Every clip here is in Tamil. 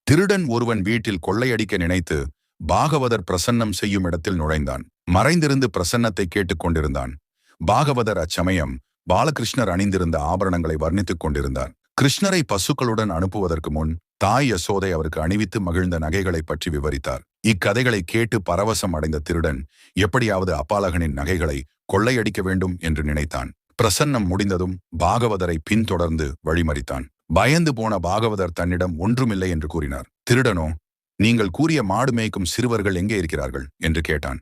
திருடன் ஒருவன் வீட்டில் கொள்ளையடிக்க நினைத்து பாகவதர் பிரசன்னம் செய்யும் இடத்தில் நுழைந்தான். மறைந்திருந்து பிரசன்னத்தை கேட்டுக் கொண்டிருந்தான். பாகவதர் அச்சமயம் பாலகிருஷ்ணர் அணிந்திருந்த ஆபரணங்களை வர்ணித்துக் கொண்டிருந்தார். கிருஷ்ணரை பசுக்களுடன் அனுப்புவதற்கு முன் தாய் யசோதை அவருக்கு அணிவித்து மகிழ்ந்த நகைகளை பற்றி விவரித்தார். இக்கதைகளை கேட்டு பரவசம் அடைந்த திருடன் எப்படியாவது அப்பாலகனின் நகைகளை கொள்ளையடிக்க வேண்டும் என்று நினைத்தான். பிரசன்னம் முடிந்ததும் பாகவதரை பின்தொடர்ந்து வழிமறித்தான். பயந்து போன பாகவதர் தன்னிடம் ஒன்றுமில்லை என்று கூறினார். திருடனோ, நீங்கள் கூறிய மாடு மேய்க்கும் சிறுவர்கள் எங்கே இருக்கிறார்கள் என்று கேட்டான்.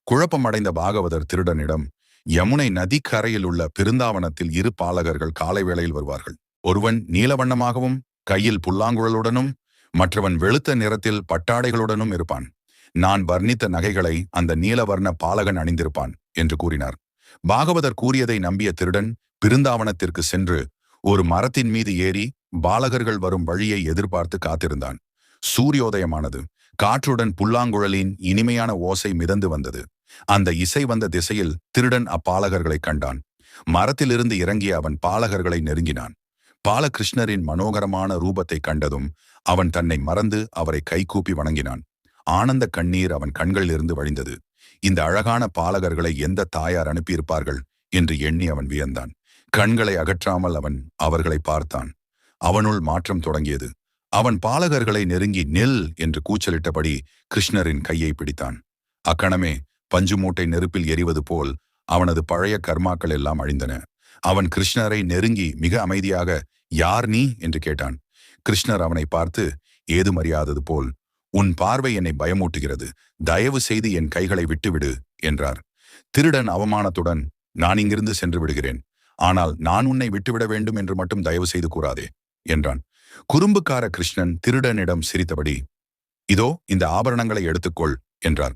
குழப்பம் அடைந்த பாகவதர் திருடனிடம், யமுனை நதிக்கரையில் உள்ள பிருந்தாவனத்தில் 2 பாலகர்கள் காலை வேளையில் வருவார்கள். ஒருவன் நீலவண்ணமாகவும் கையில் புல்லாங்குழலுடனும் மற்றவன் வெளுத்த நிறத்தில் பட்டாடைகளுடனும் இருப்பான். நான் வர்ணித்த நகைகளை அந்த நீலவர்ண பாலகன் அணிந்திருப்பான் என்று கூறினார். பாகவதர் கூறியதை நம்பிய திருடன் பிருந்தாவனத்திற்கு சென்று ஒரு மரத்தின் மீது ஏறி பாலகர்கள் வரும் வழியை எதிர்பார்த்து காத்திருந்தான். சூரியோதயமானது. காற்றுடன் புல்லாங்குழலின் இனிமையான ஓசை மிதந்து வந்தது. அந்த இசை வந்த திசையில் திருடன் அப்பாலகர்களை கண்டான். மரத்திலிருந்து இறங்கிய அவன் பாலகர்களை நெருங்கினான். பாலகிருஷ்ணரின் மனோகரமான ரூபத்தை கண்டதும் அவன் தன்னை மறந்து அவரை கைகூப்பி வணங்கினான். ஆனந்த கண்ணீர் அவன் கண்களிலிருந்து வழிந்தது. இந்த அழகான பாலகர்களை எந்த தாயார் அனுப்பியிருப்பார்கள் என்று எண்ணி அவன் வியந்தான். கண்களை அகற்றாமல் அவன் அவர்களை பார்த்தான். அவனுள் மாற்றம் தொடங்கியது. அவன் பாலகர்களை நெருங்கி நெல் என்று கூச்சலிட்டபடி கிருஷ்ணரின் கையை பிடித்தான். அக்கணமே பஞ்சு மூட்டை நெருப்பில் எரிவது போல் அவனது பழைய கர்மாக்கள் எல்லாம் அழிந்தன. அவன் கிருஷ்ணரை நெருங்கி மிக அமைதியாக, யார் நீ என்று கேட்டான். கிருஷ்ணர் அவனை பார்த்து ஏதுமறியாதது போல், உன் பார்வை என்னை பயமூட்டுகிறது, தயவு செய்து என் கைகளை விட்டுவிடு என்றார். திருடன் அவமானத்துடன், நான் இங்கிருந்து சென்று விடுகிறேன், ஆனால் நான் உன்னை விட்டுவிட வேண்டும் என்று மட்டும் தயவு செய்து கூறாதே என்றான். குறும்புக்கார கிருஷ்ணன் திருடனிடம் சிரித்தபடி, இதோ இந்த ஆபரணங்களை எடுத்துக்கொள் என்றார்.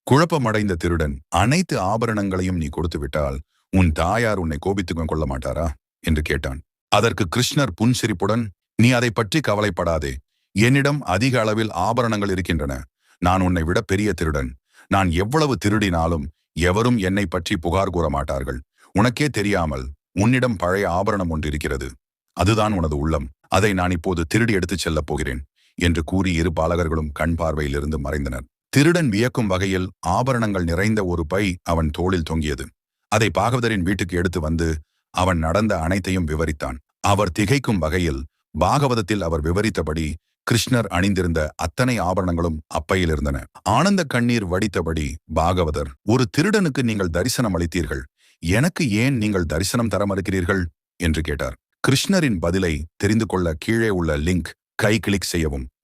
குழப்பமடைந்த திருடன், அனைத்து ஆபரணங்களையும் நீ கொடுத்து விட்டால் உன் தாயார் உன்னை கோபித்துக் கொள்ள மாட்டாரா என்று கேட்டான். அதற்கு கிருஷ்ணர் புன்சிரிப்புடன், நீ அதை பற்றி கவலைப்படாதே, என்னிடம் அதிக அளவில் ஆபரணங்கள் இருக்கின்றன. நான் உன்னை விட பெரிய திருடன். நான் எவ்வளவு திருடினாலும் எவரும் என்னை பற்றி புகார் கூற மாட்டார்கள். உனக்கே தெரியாமல் உன்னிடம் பழைய ஆபரணம் ஒன்று இருக்கிறது. அதுதான் உனது உள்ளம். அதை நான் இப்போது திருடி எடுத்துச் செல்லப் போகிறேன் என்று கூறி 2 பாலகர்களும் கண் பார்வையிலிருந்து மறைந்தனர். திருடன் வியக்கும் வகையில் ஆபரணங்கள் நிறைந்த ஒரு பை அவன் தோளில் தொங்கியது. அதை பாகவதரின் வீட்டுக்கு எடுத்து வந்து அவன் நடந்த அனைத்தையும் விவரித்தான். அவர் திகைக்கும் வகையில் பாகவதத்தில் அவர் விவரித்தபடி கிருஷ்ணர் அணிந்திருந்த அத்தனை ஆபரணங்களும் அப்பையில் இருந்தன. ஆனந்த கண்ணீர் வடித்தபடி பாகவதர், ஒரு திருடனுக்கு நீங்கள் தரிசனம் அளித்தீர்கள், எனக்கு ஏன் நீங்கள் தரிசனம் தர மறுக்கிறீர்கள் என்று கேட்டார். கிருஷ்ணரின் பதிலை தெரிந்து கொள்ள கீழே உள்ள லிங்க் கிளிக் செய்யவும்.